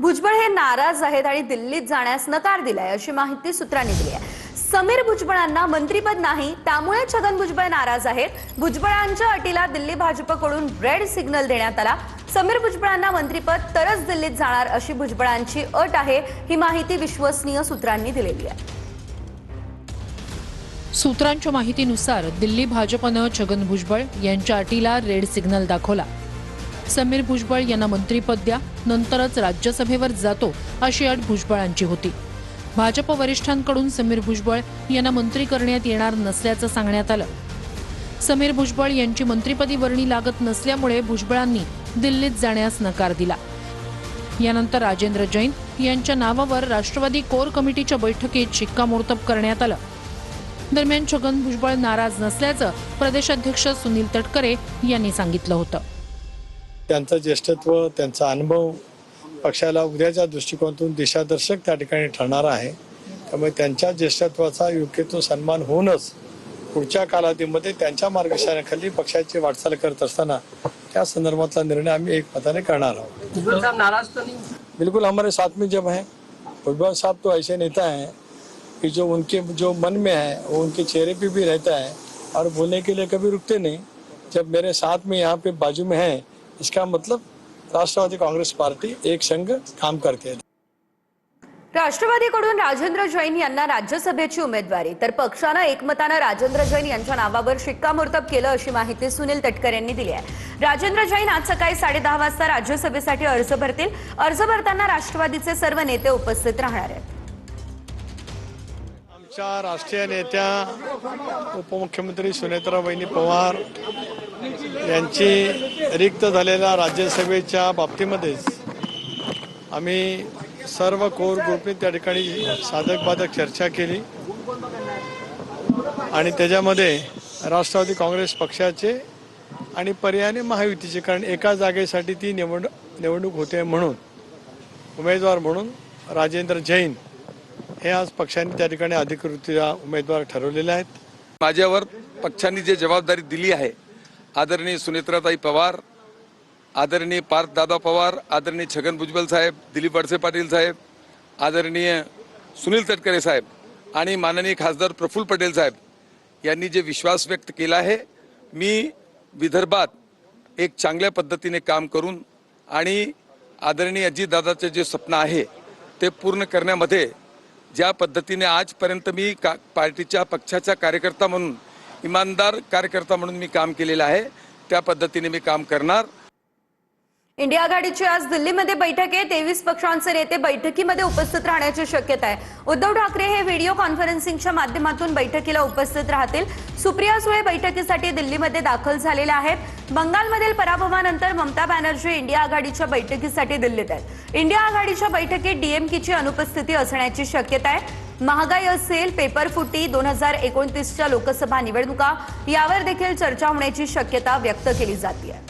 भुजबळ हे नाराज आहेत आणि दिल्लीत जाण्यास नकार दिलाय अशी माहिती सूत्रांनी दिली आहे। समीर भुजबळांना मंत्रिपद नाही, त्यामुळे छगन भुजबळ नाराज आहेत। भुजबळांच्या अटीला दिल्ली भाजपकडून रेड सिग्नल देण्यात आला। समीर भुजबळांना मंत्रिपद तरच दिल्लीत जाणार अशी भुजबळांची अट आहे, ही माहिती विश्वसनीय सूत्रांनी दिलेली आहे। सूत्रांच्या माहितीनुसार दिल्ली भाजपनं छगन भुजबळ यांच्या अटीला रेड सिग्नल दाखवला। समीर भुजबळ यांना मंत्रिपद द्या, नंतरच राज्यसभेवर जातो अशी अट भुजबळांची होती। भाजप वरिष्ठांकडून समीर भुजबळ यांना मंत्री करण्यात येणार नसल्याचं सांगण्यात आलं। समीर भुजबळ यांची मंत्रिपदी वर्णी लागत नसल्यामुळे भुजबळांनी दिल्लीत जाण्यास नकार दिला। यानंतर राजेंद्र जैन यांच्या नावावर राष्ट्रवादी कोर कमिटीच्या बैठकीत शिक्कामोर्तब करण्यात आलं। दरम्यान छगन भुजबळ नाराज नसल्याचं प्रदेशाध्यक्ष सुनील तटकरे यांनी सांगितलं होतं। त्यांचं ज्येष्ठत्व, त्यांचा अनुभव पक्षाला उद्याच्या दृष्टिकोनातून दिशादर्शक त्या ठिकाणी ठरणार आहे। त्यामुळे त्यांच्या ज्येष्ठत्वाचा योग्य तो सन्मान होऊनच पुढच्या कालावधीमध्ये त्यांच्या मार्गदर्शनाखाली पक्षाची वाटचाल करत असताना त्या संदर्भातला निर्णय आम्ही एकमताने करणार आहोत। भुजबल साहब नाराज तो नहीं? बिल्कुल हमारे साथ में जब है भुजबल साहब तो ऐसे नेता हैं कि जो उनके जो मन में है वो उनके चेहरे पे भी रहता है और बोलने के लिए कभी रुकते नहीं। जब मेरे साथ में यहाँ पे बाजू में है, इसका मतलब राष्ट्रवादी कांग्रेस पार्टी एक संघ काम करते है। राष्ट्रवादीकडून राजेंद्र जैन यांना राज्यसभेची उमेदवारी, तर पक्षानं एकमतानं राजेंद्र जैन यांच्या नावावर शिक्कामोर्तब केलं अशी माहिती सुनील तटकरे यांनी दिली आहे। राजेंद्र जैन आज सकाळी 10:30 वाजता राज्यसभेसाठी अर्ज भरतील। अर्ज भरताना राष्ट्रवादीचे सर्व नेते उपस्थित राहणार आहेत। आमच्या राष्ट्रीय नेत्या उपमुख्यमंत्री सुनेत्राबाई पवार यांची रिक्त झालेल्या राज्यसभेच्या बाबतीमध्येच आम्ही सर्व कोर ग्रुपने त्या ठिकाणी साधक बाधक चर्चा केली आणि त्याच्यामध्ये राष्ट्रवादी काँग्रेस पक्षाचे आणि पर्यायाने महायुतीचे, कारण एका जागेसाठी ती निवडणूक होते म्हणून उमेदवार म्हणून राजेंद्र जैन हे आज पक्षाने त्या ठिकाणी अधिकृतरित्या उमेदवार ठरवलेले आहेत। माझ्यावर पक्षाने जे जबाबदारी दिली आहे, आदरणीय सुनेत्राताई पवार, आदरणीय पार्थदादा पवार, आदरणीय छगन भुजबळ साहेब, दिलीप वळसे पाटील साहेब, आदरणीय सुनील तटकरे साहेब आणि माननीय खासदार प्रफुल्ल पटेल साहेब यांनी जे विश्वास व्यक्त केला आहे, मी विदर्भात एक चांगल्या पद्धतीने काम करून आणि आदरणीय अजितदादाचे जे स्वप्न आहे ते पूर्ण करण्यामध्ये ज्या पद्धतीने आजपर्यंत मी पार्टीच्या पक्षाचा कार्यकर्ता म्हणून, इमानदार कार्यकर्ता म्हणून मी काम केलेलं आहे, त्या पद्धतीने मी काम करणार। इंडिया आघाडीची आज दिल्लीमध्ये बैठक आहे। 23 पक्षांचे नेते बैठकीमध्ये उपस्थित राहण्याची शक्यता आहे। उद्धव ठाकरे हे व्हिडिओ कॉन्फरन्सिंगच्या माध्यमातून बैठकीला उपस्थित राहतील। सुप्रिया सुळे बैठकीसाठी दिल्लीमध्ये दाखल झालेल्या आहेत। बंगालमधील पराभवानंतर ममता बॅनर्जी इंडिया आघाडीच्या बैठकीसाठी दिल्लीत आहेत। इंडिया आघाडीच्या बैठकीत डीएमकेची अनुपस्थिती असण्याची शक्यता आहे। महागाई असेल, पेपरफुटी, 2029च्या लोकसभा निवडणुका यावर देखील चर्चा होण्याची शक्यता व्यक्त केली जाते आहे।